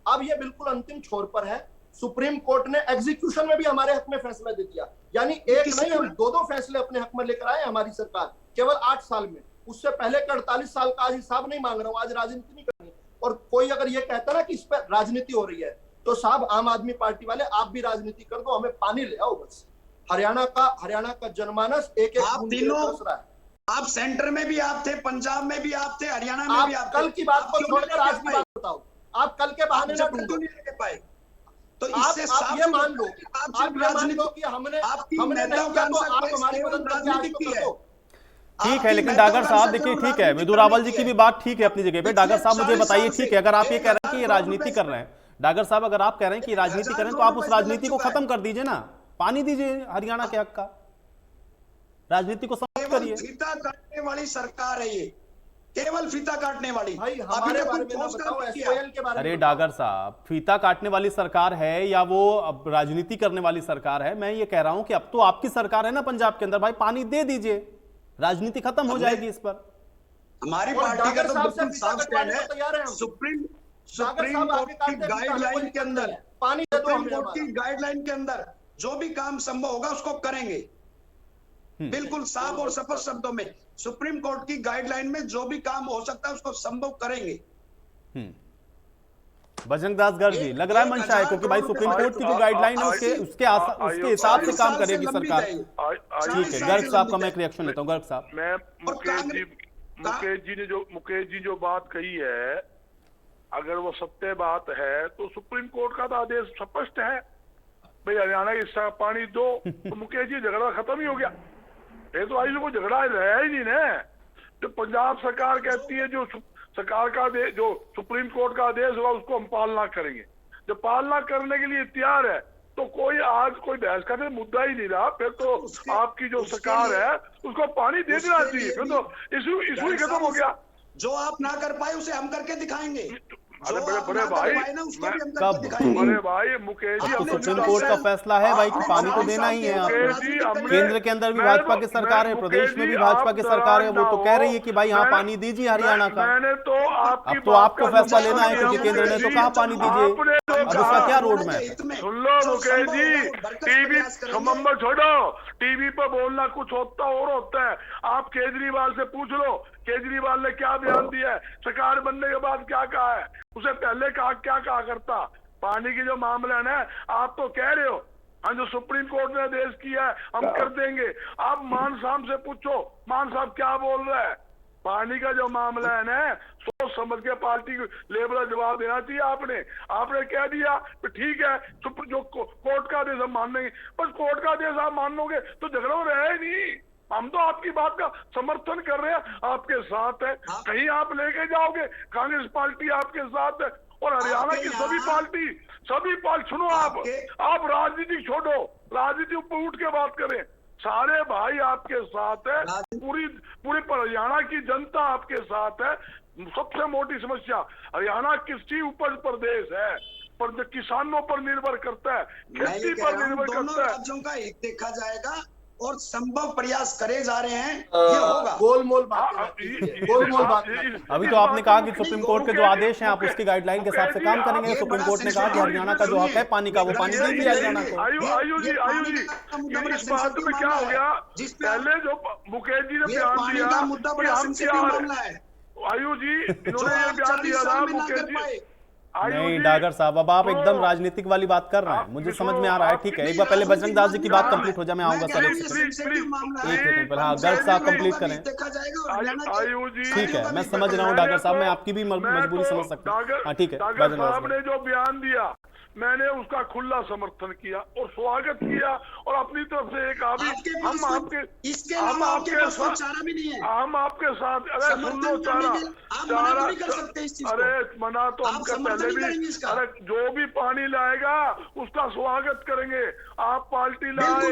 अब ये बिल्कुल अंतिम छोर पर है। सुप्रीम कोर्ट ने एग्जीक्यूशन में भी हमारे हक में फैसला दे दिया, यानी एक नहीं, हम 2 फैसले अपने हक में लेकर आए हमारी सरकार केवल 8 साल में। उससे पहले का 48 साल का आज हिसाब नहीं मांग रहा हूं, आज राजनीति नहीं करनी। और कोई अगर ये कहता ना कि इस पर राजनीति हो रही है, तो साहब आम आदमी पार्टी वाले आप भी राजनीति कर दो, हमें पानी ले आओ बस। हरियाणा का जनमानस एक तरस रहा है। आप सेंटर में भी आप थे, पंजाब में भी आप थे, हरियाणा में भी आप थे। कल की बात को छोड़कर आज की बात बताओ। आप कल के बहाने ना ढूंढो, नहीं लेके पाए। तो इससे आप ये मान लो, कि हमने नहीं किया तो आप हमारी मदद राजनीति की है। ठीक है, लेकिन डागर साहब देखिए, ठीक है, विदु रावल जी की भी बात ठीक है अपनी जगह पे। डागर साहब मुझे बताइए, ठीक है, अगर आप ये कह रहे हैं कि ये राजनीति कर रहे हैं, डागर साहब अगर आप कह रहे हैं कि राजनीति कर रहे हैं, तो आप उस राजनीति को खत्म कर दीजिए ना, पानी दीजिए हरियाणा के हक का, राजनीति को समाप्त करिए। फीता काटने वाली सरकार है ये, केवल फीता काटने वाली। भाई हमारे बारे में बताओ, एसवाईएल के बारे में। अरे डागर साहब, फीता काटने वाली सरकार है या वो राजनीति करने वाली सरकार है? मैं ये कह रहा हूं कि अब तो आपकी सरकार है ना पंजाब के अंदर, भाई पानी दे दीजिए, राजनीति खत्म हो जाएगी इस पर। हमारी पार्टी का तो बिल्कुल साफ स्टैंड है। सुप्रीम कोर्ट की गाइडलाइन के अंदर, सुप्रीम कोर्ट की गाइडलाइन के अंदर जो भी काम संभव होगा उसको करेंगे। बिल्कुल साफ और स्पष्ट शब्दों में सुप्रीम कोर्ट की गाइडलाइन में जो भी काम हो सकता है उसको संभव करेंगे। बजरंग दास गर्ग जी, लग रहा है मंशा है, क्योंकि भाई सुप्रीम कोर्ट की जो गाइडलाइन है उसके हिसाब से काम करेगी सरकार। ठीक है, गर्ग साहब का मैं एक रिएक्शन लेता हूँ। गर्ग साहब, मैं मुकेश जी जो बात कही है, अगर वो सत्य बात है तो सुप्रीम कोर्ट का तो आदेश स्पष्ट है, भाई हरियाणा के हिस्सा पानी दो, तो मुकेश जी झगड़ा खत्म ही हो गया। ये तो आई को झगड़ा रहा ही नहीं ना। जो पंजाब सरकार कहती है जो सरकार का जो सुप्रीम कोर्ट का आदेश होगा उसको हम पालना करेंगे। जब पालना करने के लिए तैयार है तो कोई आज कोई बहस का तो मुद्दा ही नहीं रहा। फिर तो आपकी जो सरकार है उसको पानी दे देना चाहिए, फिर तो इशू ही खत्म हो गया। जो आप ना कर पाए उसे हम करके दिखाएंगे। अरे बड़े भाई, बड़े भाई मुकेश जी, तो सुप्रीम कोर्ट का फैसला है भाई कि पानी तो देना ही है आपको। केंद्र के अंदर भी भाजपा की सरकार है, प्रदेश में भी भाजपा की सरकार है, वो तो कह रही है कि भाई यहाँ पानी दीजिए हरियाणा का। मैंने तो अब तो आपको फैसला लेना है, क्योंकि केंद्र ने तो कहा पानी दीजिए, अब उसका क्या रोड मैप? सुन लो मुकेश जी, टीवी नंबर छोड़ो, टीवी पर बोलना कुछ होता और होता है। आप केजरीवाल से पूछ लो, केजरीवाल ने क्या बयान दिया है, सरकार बनने के बाद क्या कहा है, उसे पहले क्या कहा करता। पानी की जो मामला है ना, आप तो कह रहे हो हाँ जो सुप्रीम कोर्ट ने आदेश किया है हम कर देंगे। आप मान साहब से पूछो, मान साहब क्या बोल रहे हैं। पानी का जो मामला है ना, सोच समझ के पार्टी को लेवल जवाब देना चाहिए। आपने कह दिया ठीक है, जो कोर्ट का आदेश हम मान लेंगे, बस कोर्ट का आदेश आप मान लोगे तो झगड़ा रहे ही नहीं। हम तो आपकी बात का समर्थन कर रहे हैं, आपके साथ है। कहीं आप लेके जाओगे, कांग्रेस पार्टी आपके साथ है और हरियाणा की सभी पार्टी सुनो, आप राजनीति छोड़ो, राजनीति ऊपर उठ के बात करें। सारे भाई आपके साथ है, पूरी हरियाणा की जनता आपके साथ है। सबसे मोटी समस्या हरियाणा कृषि उपज प्रदेश है, पर जो किसानों पर निर्भर करता है, खेती पर निर्भर करता है। राज्यों का हित देखा जाएगा और संभव प्रयास करे जा रहे हैं, ये होगा। गोलमोल बात। अभी तो आपने कहा कि सुप्रीम कोर्ट के जो आदेश हैं आप उसकी गाइडलाइन के हिसाब से काम करेंगे। सुप्रीम कोर्ट ने कहा कि हरियाणा का जो हक है पानी का, वो पानी दे दिया हरियाणा को। आयु जी, इस बात में क्या हो गया, पहले जो मुकेश जी ने बयान दिया आयु जी, इन्होंने ये बयान दिया था मुकेश जी। नहीं डागर साहब, अब आप एकदम राजनीतिक वाली बात कर रहे हैं, मुझे समझ में आ रहा है। ठीक है, एक बार पहले बजरंग दास जी की बात कंप्लीट हो जाए, मैं आऊंगा सर। एक सेकंड पहले, हाँ गर्ग साहब कंप्लीट करें। ठीक है, मैं समझ रहा हूँ डागर साहब, मैं आपकी भी मजबूरी समझ सकता हूँ। हाँ ठीक है, बजरंग साहब ने जो बयान दिया मैंने उसका खुला समर्थन किया और स्वागत किया और अपनी तरफ से एक हम आपके साथ। अरे सुन लो, अरे मना तो हम पहले भी, अरे जो भी पानी लाएगा उसका स्वागत करेंगे। आप पार्टी लाए,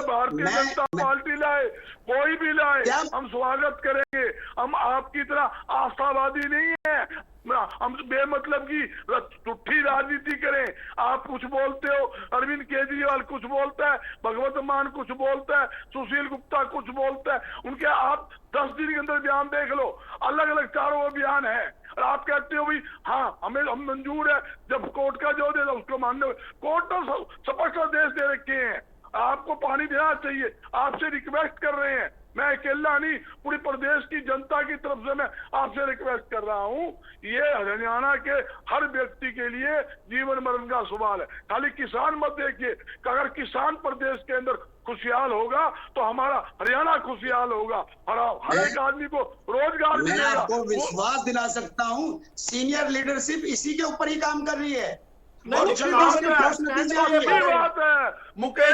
भारतीय जनता पार्टी लाए, कोई भी लाए, हम स्वागत करेंगे। हम आपकी तरह आस्थावादी नहीं है, हम बेमतलब की झूठी राजनीति करें। आप कुछ बोलते हो, अरविंद केजरीवाल कुछ बोलता है, भगवत मान कुछ बोलता है, सुशील गुप्ता कुछ बोलता है, उनके आप 10 दिन के अंदर बयान देख लो, अलग अलग चारों बयान है। और आप कहते हो भाई हाँ हम मंजूर है, जब कोर्ट का जो दे उसको मानने। कोर्ट तो स्पष्ट आदेश दे रखे हैं, आपको पानी देना चाहिए। आपसे रिक्वेस्ट कर रहे हैं, मैं अकेला नहीं, पूरी प्रदेश की जनता की तरफ से मैं आपसे रिक्वेस्ट कर रहा हूं। ये हरियाणा के हर व्यक्ति के लिए जीवन मरण का सवाल है। खाली किसान मत देखिए, अगर किसान प्रदेश के अंदर खुशहाल होगा तो हमारा हरियाणा खुशहाल होगा, हर एक आदमी को रोजगार मिलेगा। मैं आपको विश्वास दिला सकता हूँ, सीनियर लीडरशिप इसी के ऊपर ही काम कर रही है। मुकेश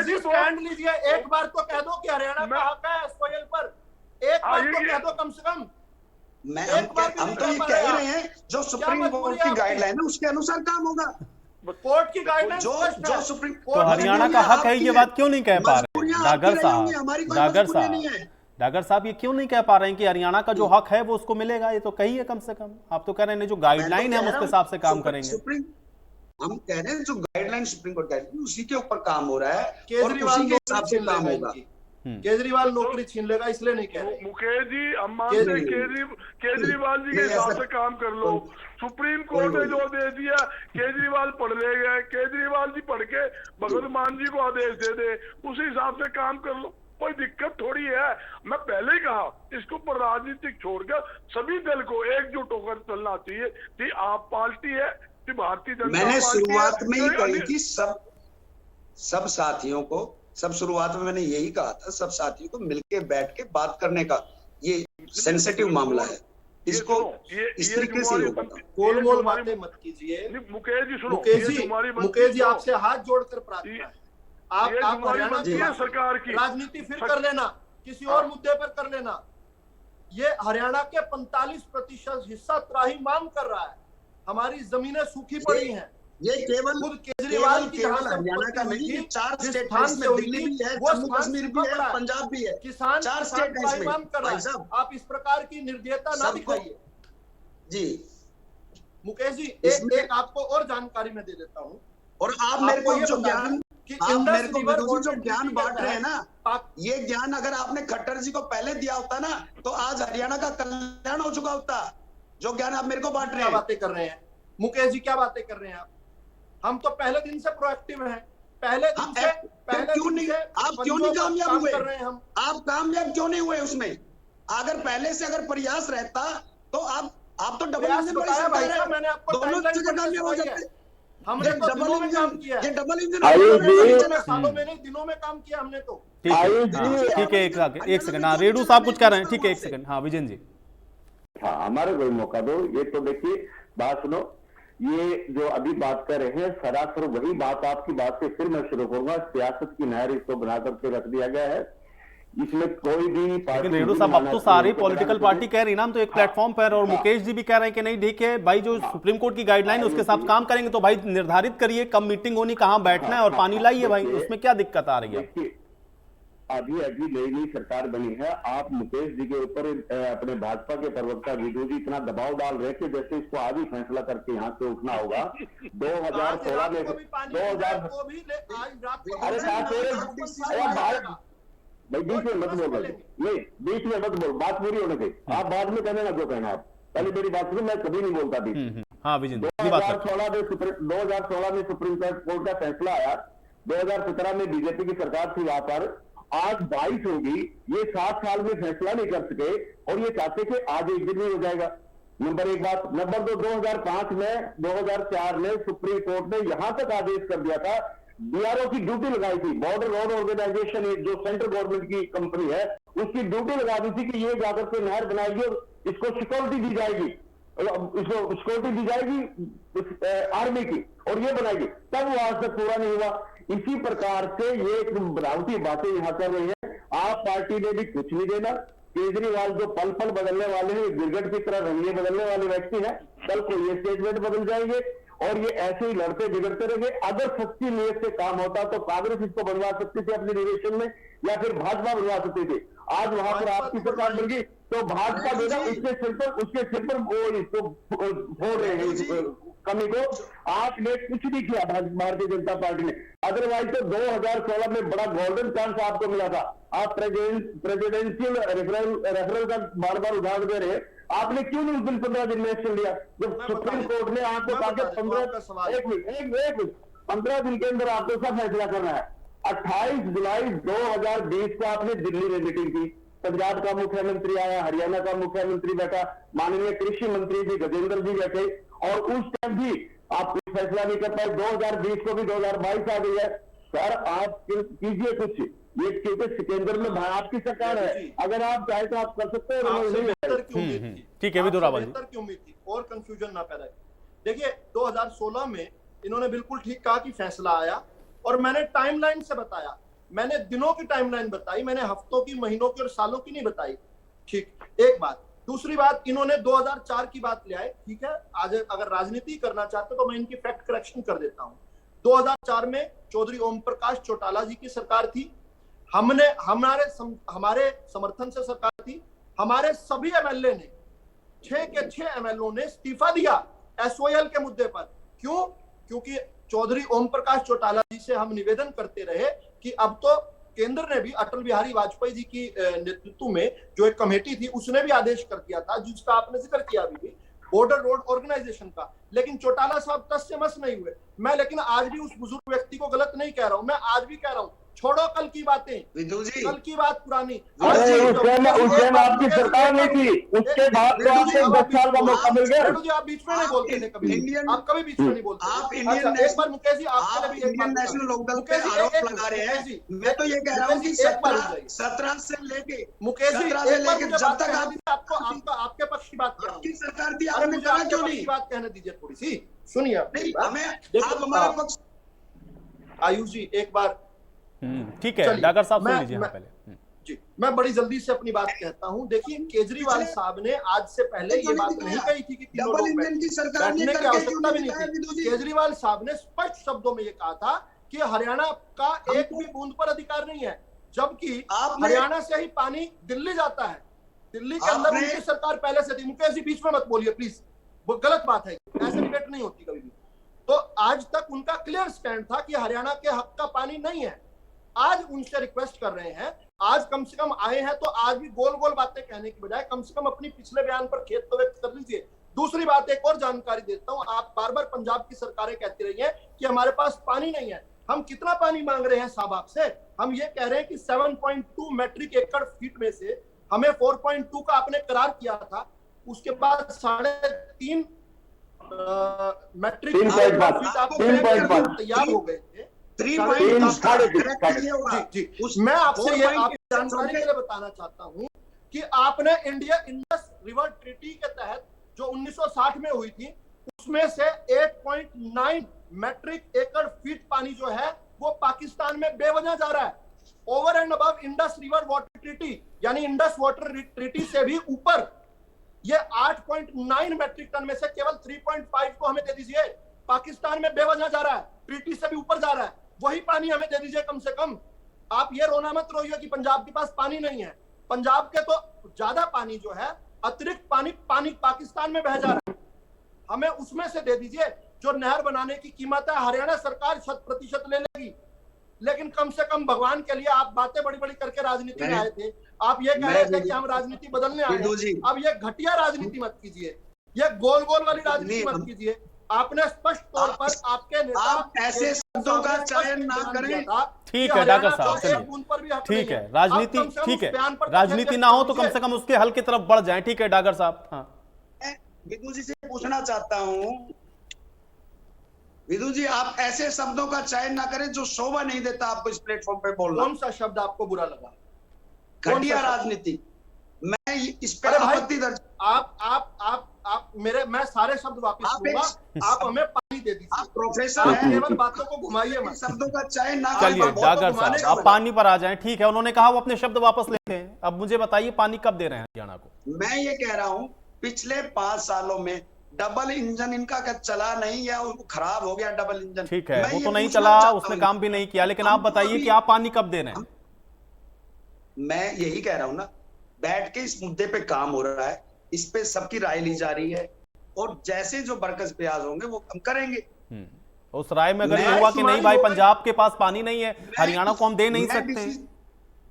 जी स्टैंड लीजिए, एक बार तो कह दो कि हरियाणा का हक है एसवाईएल पर, एक बार तो कह दो कम से कम। हम तो ये कह रहे हैं जो सुप्रीम कोर्ट की गाइडलाइन है उसके अनुसार काम होगा। कोर्ट की गाइडलाइन जो सुप्रीम कोर्ट, तो हरियाणा का हक है, ये बात क्यों नहीं कह पा रहे डागर साहब ये क्यों नहीं कह पा रहे हैं कि हरियाणा का जो हक है वो उसको मिलेगा? ये तो कहिए कम से कम। आप तो कह रहे हैं जो गाइडलाइन है हम उसके हिसाब से काम करेंगे। हम कह रहे हैं जो गाइडलाइन सुप्रीम कोर्ट गाइडलाइन उसी के ऊपर काम हो रहा है और उसी के हिसाब से काम होगा। केजरीवाल नौकरी छीन लेगा इसलिए नहीं कह रहे। मुकेश जी हम मानते हैं केजरीवाल जी के हिसाब से काम कर लो। सुप्रीम कोर्ट ने जो दे दिया केजरीवाल पढ़ ले गए, केजरीवाल जी पढ़ के भगवत मान जी को आदेश दे दे, उसी हिसाब से काम कर लो। कोई दिक्कत थोड़ी है। मैं पहले ही कहा इसके ऊपर राजनीतिक छोड़कर सभी दल को एकजुट होकर चलना चाहिए कि आप पार्टी है कि भारतीय जनता मैंने पार्टी शुरुआत है, में ही कोई कही अन्य- थी सब साथियों को, सब शुरुआत में मैंने यही कहा था, सब साथियों को मिलके बैठ के बात करने का, ये सेंसिटिव मामला है, इसको इस तरीके से ही होगा। गोल-मोल बातें मत कीजिए। मुकेश जी सुनो, मुकेश ये तुम्हारी जी, बनती मुकेश जी तो- आपसे हाथ जोड़कर प्रार्थना है। आप ये तुम्हारी हरियाणा बनती की है बात- सरकार की। राजनीति फिर कर लेना, किसी और मुद्दे पर कर लेना। ये हरियाणा के 45% हिस्सा त्राहिमाम कर रहा है। हमारी जमीनें सूखी पड़ी हैं। ये केवल खुद केजरीवाल की जहां से हरियाणा का उत्पत्ति नहीं, हुई ये थी, 4 जिस स्टेट स्थान में से हुई दिल्ली थी, भी है, वो जम्मू स्थान कश्मीर सूखा भी है, पड़ा है। पंजाब भी है, किसान 4 स्टेट है इसमें त्राहिमाम कर रहा भाई है। साहब। आप इस प्रकार की निर्दयता ना सबको- दिखाइए। जी, मुकेश जी इसमें- एक आपको और जानकारी मैं दे देता हूँ। और आप मेरे आपको को ये जो बता ज्ञान, दूं कि आप इंडस मेरे को रिवर विदुषी जो वाटर ज्ञान ट्रीटी बांट के रहे हैं ना, तहत ये ज्ञान अगर आपने खट्टर जी को पहले दिया होता ना, तो आज हरियाणा का कल्याण हो चुका होता। जो ज्ञान आप मेरे को बांट रहे क्या हैं, बातें कर रहे हैं मुकेश जी, क्या बातें कर रहे हैं आप? हम तो पहले दिन से प्रोएक्टिव हैं। पहले दिन से क्यों नहीं, आप क्यों नहीं कामयाब हुए? कर रहे हैं हम। आप कामयाब क्यों नहीं हुए उसमें? अगर पहले से अगर प्रयास रहता तो आप तो डबल प्रयास इंजन वाली बताया भाई सरकार साहब, है, मैंने आपको दोनों टाइमलाइन जगह कामयाब हो बताई है। जाते। हमने ये तो डबल दिनों में काम इंजन, किया ये है। डबल इंजन आयुष जी, सालों में नहीं, दिनों में काम किया हमने तो। ठीक है, आयुष हाँ, जी, ठीक है, एक सेकंड, हाँ रेडू साहब कुछ कह रहे हैं, ठीक है, एक सेकंड, हाँ विजन जी। हाँ, हमारे को भी मौका दो। ये तो देखिए, बात सुनो, ये जो अभी बात कर रहे हैं सरासर वही बात, आपकी बात से फिर मैं शुरू करूंगा। सियासत की नहर इसको बना करके रख दिया गया है, इसमें कोई भी लेकिन रेडू साहब अब तो सारी पॉलिटिकल पार्टी कह रही ना हम तो एक प्लेटफॉर्म पर, और मुकेश जी भी कह रहे हैं कि नहीं ठीक है भाई, जो सुप्रीम कोर्ट की गाइडलाइन है उसके साथ काम करेंगे, तो भाई निर्धारित करिए कब मीटिंग होनी, कहाँ बैठना है और पानी लाइए भाई, उसमें क्या दिक्कत आ रही है? देखिए, अभी नई सरकार बनी है, आप मुकेश जी के ऊपर अपने भाजपा के प्रवक्ता विदु जी इतना दबाव डाल रहे थे जैसे इसको आज ही फैसला करके यहाँ से उठना होगा। 2016 में 2000 अरे भाई बीच में मत बोल भाई, नहीं बीच में मत बोल, बात पूरी होने दे। आप बाद में कहने ना जो कहना आप, पहले मेरी बात सुनो, मैं कभी नहीं बोलता थी। हाँ विजन जी, ये बात है। 2016 में सुप्रीम कोर्ट का फैसला आया, 2017 में बीजेपी की सरकार थी वहां पर, आज 22 होगी, ये 7 साल में फैसला नहीं कर सके और ये चाहते कि आज एक दिन में हो जाएगा। नंबर एक बात। नंबर दो, 2005 में 2004 में सुप्रीम कोर्ट ने यहां तक आदेश कर दिया था, बीआरओ की ड्यूटी लगाई थी, बॉर्डर रोड ऑर्गेनाइजेशन जो सेंट्रल गवर्नमेंट की कंपनी है, उसकी ड्यूटी लगा दी थी कि ये जाकर के नहर बनाएगी और इसको सिक्योरिटी दी जाएगी, इसको सिक्योरिटी दी जाएगी आर्मी की, और ये बनाएगी, तब वो आज तक पूरा नहीं हुआ। इसी प्रकार से ये एक बनावटी बातें यहाँ कर रही है। आप पार्टी ने भी कुछ नहीं देना। केजरीवाल जो पल पल बदलने वाले हैं, गिरगट की तरह रंगे बदलने वाले व्यक्ति हैं, कल को ये स्टेटमेंट बदल जाएंगे और ये ऐसे ही लड़ते बिगड़ते रहेंगे। अगर सच्ची नीयत से काम होता तो कांग्रेस इसको बनवा सकती थी अपने निवेशन में, या फिर भाजपा बनवा सकती थी। आज वहां पर आपकी सरकार बन गई तो भाजपा देगा, उसके सिर पर वो इसको फोड़ रहे हैं कमी को। आपने कुछ नहीं किया भारतीय जनता पार्टी ने, अदरवाइज तो 2016 में बड़ा गोल्डन चांस आपको मिला था। आप प्रेसिडेंशियल रेफरल का बार बार उदाहरण दे रहे हैं, आपने क्यों नहीं उस दिन 15 दिन में एक्शन लिया, जब सुप्रीम कोर्ट ने आपको कहा कि 15 दिन के अंदर आपको सब फैसला करना है। 28 जुलाई 2020 को आपने दिल्ली में मीटिंग की, पंजाब का मुख्यमंत्री आया, हरियाणा का मुख्यमंत्री बैठा, माननीय कृषि मंत्री जी गजेंद्र जी बैठे, और उस टाइम भी आप कुछ फैसला नहीं कर पाए। 2020 को भी 2022 आ गई है। सर आप कीजिए कुछ, ये क्योंकि केंद्र में आपकी सरकार है, अगर आप चाहे तो आप कर सकते हैं। ठीक है, विदुर रावल बेहतर की उम्मीद थी और कंफ्यूजन ना पैदा। देखिए 2016 में इन्होंने बिल्कुल ठीक कहा कि फैसला आया, और मैंने टाइमलाइन से बताया, मैंने दिनों की टाइमलाइन बताई, मैंने हफ्तों की, महीनों की और सालों की नहीं बताई। ठीक, एक बात। दूसरी बात, इन्होंने 2004 की बात ले आए। ठीक है, आज अगर राजनीति करना चाहते तो मैं इनकी फैक्ट करेक्शन कर देता हूं। 2004 में चौधरी ओम प्रकाश चौटाला जी की सरकार थी, हमारे समर्थन से सरकार थी। हमारे सभी एमएलए ने, 6 के 6 एमएलए ने इस्तीफा दिया एसओएल के मुद्दे पर। क्यों? क्योंकि चौधरी ओम प्रकाश चौटाला जी से हम निवेदन करते रहे कि अब तो केंद्र ने भी, अटल बिहारी वाजपेयी जी की नेतृत्व में जो एक कमेटी थी, उसने भी आदेश कर दिया था, जिसका आपने जिक्र किया अभी भी, बॉर्डर रोड ऑर्गेनाइजेशन का। लेकिन चौटाला साहब तस से मस नहीं हुए। मैं लेकिन आज भी उस बुजुर्ग व्यक्ति को गलत नहीं कह रहा हूं, मैं आज भी कह रहा हूं छोड़ो कल की बातें, विदु जी, कल की बात पुरानी। अरे उस टाइम आपकी सरकार नहीं थी, उसके बाद तो आपको 10 साल का मौका मिल गया। रेणु जी आप बीच में नहीं बोलते थे कभी, आप कभी बीच में नहीं बोलते। आप अच्छा एक बार मुकेश जी आपके लिए भी एक इंडियन बात नेशनल लोकदल पे मुकेश जी, आरोप एक लगा रहे मुकेश जी, हैं। मैं तो ये कह रहा हूँ कि एक बार रुक जाइए। 17 से लेके मुकेश जी 17 से एक बार लेके मुझे जब बात तक कहने आप दीजिए, आपको आपके पक्ष की बात कहनी आपकी है। सरकार थी, अरे आपने मुझे कहा आपके क्यों पक्ष नहीं? की बात कहने दीजिए थोड़ी सी, सुनिए आप नहीं, बात। हमें देखो, आप हमारा पक्ष आयुष जी एक बार ठीक है, चलिए, डागर साहब सुन मैं- लीजिए मैं- पहले। जी मैं बड़ी जल्दी से अपनी बात कहता हूं। देखिए केजरीवाल साहब ने आज से पहले ये बात नहीं कही थी कि तीनों डबल लोग इंजन की सरकार ने बैठने की करके क्यों आवश्यकता भी नहीं नहीं दिखाया, विदु थी। जी? केजरीवाल साहब ने स्पष्ट शब्दों में ये कहा था कि हरियाणा का एक भी बूंद पर अधिकार नहीं है, जबकि आपने- हरियाणा से ही पानी दिल्ली जाता है। दिल्ली के अंदर आपने- उनकी सरकार पहले से थी। मुकेश जी बीच में मत बोलिए प्लीज, वो गलत बात है, ऐसे डिबेट नहीं होती कभी भी। तो आज तक उनका क्लियर स्टैंड था कि हरियाणा के हक का पानी नहीं है। आज उनसे रिक्वेस्ट कर रहे हैं, आज कम से कम आए हैं तो आज भी गोल गोल बातें कहने की बजाय कम से कम अपनी पिछले बयान पर खेद तो व्यक्त कर लीजिए। दूसरी बात एक और जानकारी देता हूं, आप बार बार पंजाब की सरकारें कहती रही हैं कि हमारे पास पानी नहीं है। हम कितना पानी मांग रहे हैं साहब आपसे? हम ये कह रहे हैं कि 7.2 मैट्रिक एकड़ फीट में से हमें 4.2 का आपने करार किया था, उसके बाद 3.5 मैट्रिक फीट आप तैयार हो गए थे। जी, मैं आपसे ये आप जानकारी के लिए बताना चाहता हूं कि आपने इंडस रिवर ट्रीटी के तहत जो 1960 में हुई थी, उसमें से 8.9 मैट्रिक एकड़ फीट पानी जो है वो पाकिस्तान में बेवजह जा रहा है। Over and above Indus river water treaty, यानी इंडस वाटर ट्रीटी से भी ऊपर ये 8.9 मैट्रिक टन में से केवल 3.5 को हमें दे दीजिए। पाकिस्तान में बेवजह जा रहा है, ट्रीटी से भी ऊपर जा रहा है, वही पानी हमें दे दीजिए कम से कम। आप ये रोना मत रोइए कि पंजाब के पास पानी नहीं है। पंजाब के तो ज्यादा पानी जो है, अतिरिक्त पानी पाकिस्तान में बह जा रहा है, हमें उसमें से दे दीजिए। जो नहर बनाने की कीमत है हरियाणा सरकार 100% ले लेगी, लेकिन कम से कम भगवान के लिए आप बातें बड़ी बड़ी करके राजनीति में आए थे। आप ये कह रहे थे कि हम राजनीति बदलने आए हैं। अब ये घटिया राजनीति मत कीजिए, ये गोल गोल वाली राजनीति मत कीजिए। आपने स्पष्ट तौर पर आपके नेता आप ऐसे शब्दों का चयन ना करें। ठीक है डॉक्टर साहब, चलिए ठीक है, राजनीति ठीक है, राजनीति ना हो तो कम से कम उसके हल की तरफ बढ़ जाए। ठीक है डॉक्टर साहब। हाँ विदु जी से पूछना चाहता हूं, विदु जी आप ऐसे शब्दों का चयन ना करें जो शोभा नहीं देता आपको इस प्लेटफॉर्म पे बोलना। कौन सा शब्द आपको बुरा लगा? घटिया राजनीति, मैं इस पे आपत्ति दर्ज। आप मैं सारे शब्द वापस लूंगा। आप हमें पानी दे दीजिए। आप प्रोफेसर हैं, केवल बातों को घुमाइए मत। शब्दों का चयन ना चलिए करें। डॉक्टर साहब आप पानी पर आ जाएं। ठीक है, उन्होंने कहा वो अपने शब्द वापस लेते हैं। अब मुझे बताइए पानी कब दे रहे हैं हरियाणा को? मैं ये कह रहा हूं पिछले 5 सालों में डबल इंजन इनका क्या चला नहीं या वो खराब हो गया डबल इंजन? ठीक है, वो तो नहीं चला, उसने काम भी नहीं किया, लेकिन आप बताइए कि आप पानी कब दे रहे हैं? मैं यही कह रहा हूं ना, बैठ के इस मुद्दे पे काम हो रहा है, इस पे सबकी राय ली जा रही है, और जैसे जो बरकस प्रयास होंगे वो हम करेंगे। उस राय में अगर ये हुआ कि नहीं भाई पंजाब के पास पानी नहीं है, हरियाणा को हम दे नहीं सकते।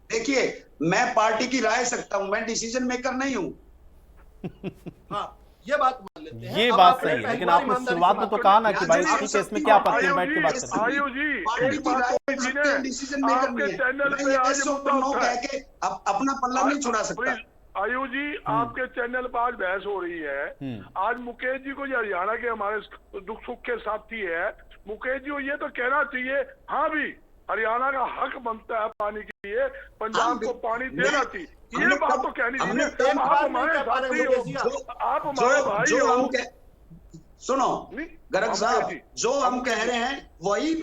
देखिए मैं पार्टी की राय सकता हूं, मैं डिसीजन मेकर नहीं हूं। हाँ ये बात मान लेते हैं। ये बात सही है, लेकिन आपने शुरुआत में तो कहा ना कि भाई ठीक है, इसमें क्या आपत्ति है, बैठ के बात करते हैं। आयुष जी पार्टी एक की बात राय तो सकते हैं, डिसीजन मेकर आपके नहीं है। चैनल मैं पे ये आज yes or मुद्दा no उठा कह है। के अपना पल्ला नहीं छुड़ा सकता। आयुष जी आपके चैनल पर आज बहस हो रही है। आज मुकेश जी को जो हरियाणा के हमारे दुख सुख के साथी है, मुकेश जी को ये तो कहना चाहिए हाँ भी हरियाणा का हक बनता है पानी के लिए, पंजाब को पानी देना चाहिए। ये बात तो कहनी चाहिए। आप हमारे साथी हो, आप हमारे भाई हो। सुनो गर्ग साहब, जो हम कह रहे हैं वही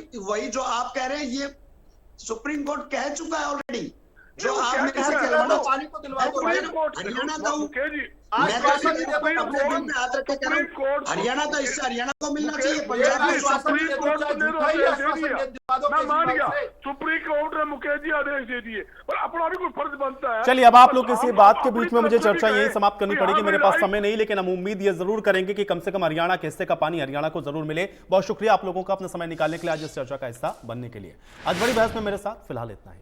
जो आप कह रहे हैं, ये सुप्रीम कोर्ट कह चुका है ऑलरेडी। जो आप पानी को दिलवा दो। हरियाणा का हरियाणा का हिस्सा हरियाणा को मिलना चाहिए, पंजाब मैं मान गया, सुप्रीम कोर्ट ने मुकेश जी आदेश दे दिए, पर अपना भी कोई फर्ज बनता है। चलिए अब आप लोग किसी बात के बीच में मुझे चर्चा यही समाप्त करनी पड़ेगी, मेरे पास समय नहीं, लेकिन हम उम्मीद ये जरूर करेंगे कि कम से कम हरियाणा के हिस्से का पानी हरियाणा को जरूर मिले। बहुत शुक्रिया आप लोगों का अपना समय निकालने के लिए, आज इस चर्चा का हिस्सा बनने के लिए। आज बड़ी बहस में मेरे साथ फिलहाल इतना ही।